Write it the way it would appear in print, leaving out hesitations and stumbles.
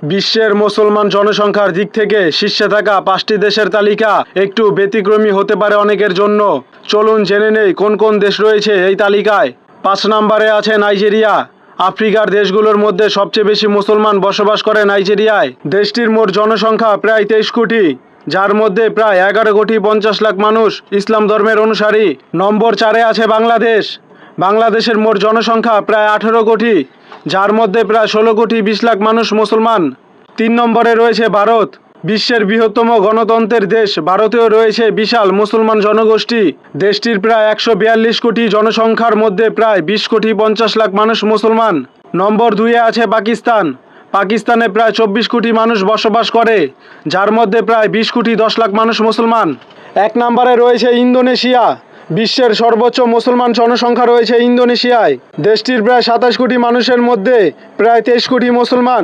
বিশ্বের মুসলমান জনসংখ্যার দিক থেকে শীর্ষে থাকা 5টি দেশের তালিকা একটু ব্যতিক্রমী হতে পারে অনেকের জন্য। চলুন জেনে নেই কোন কোন দেশ রয়েছে এই তালিকায়। 5 নম্বরে আছে নাইজেরিয়া। আফ্রিকার দেশগুলোর মধ্যে সবচেয়ে বেশি মুসলমান বসবাস করে নাইজেরিয়ায়। দেশটির মোট জনসংখ্যা প্রায় 23 কোটি, যার মধ্যে প্রায় 11 কোটি 50 লাখ মানুষ ইসলাম ধর্মের অনুসারী। নম্বর 4-এ আছে বাংলাদেশ। বাংলাদেশের মোট জনসংখ্যা প্রায় 18 কোটি, যার মধ্যে প্রায় 16 কোটি 20 লাখ মানুষ মুসলমান। 3 নম্বরে রয়েছে ভারত। বিশ্বের বৃহত্তম গণতন্ত্রের দেশ ভারতেও রয়েছে বিশাল মুসলমান জনগোষ্ঠী। দেশটির প্রায় 142 কোটি জনসংখ্যার মধ্যে প্রায় 20 কোটি 50 লাখ মানুষ মুসলমান। নম্বর 2-এ আছে পাকিস্তান। পাকিস্তানে প্রায় 24 কোটি মানুষ বসবাস করে, যার মধ্যে প্রায় 20 কোটি 10 লাখ মানুষ মুসলমান। 1 নম্বরে রয়েছে ইন্দোনেশিয়া। বিশ্বের সর্বোচ্চ মুসলমান জনসংখ্যা রয়েছে ইন্দোনেশিয়ায়। দেশটির প্রায় 27 কোটি মানুষের মধ্যে প্রায় 23 কোটি মুসলমান।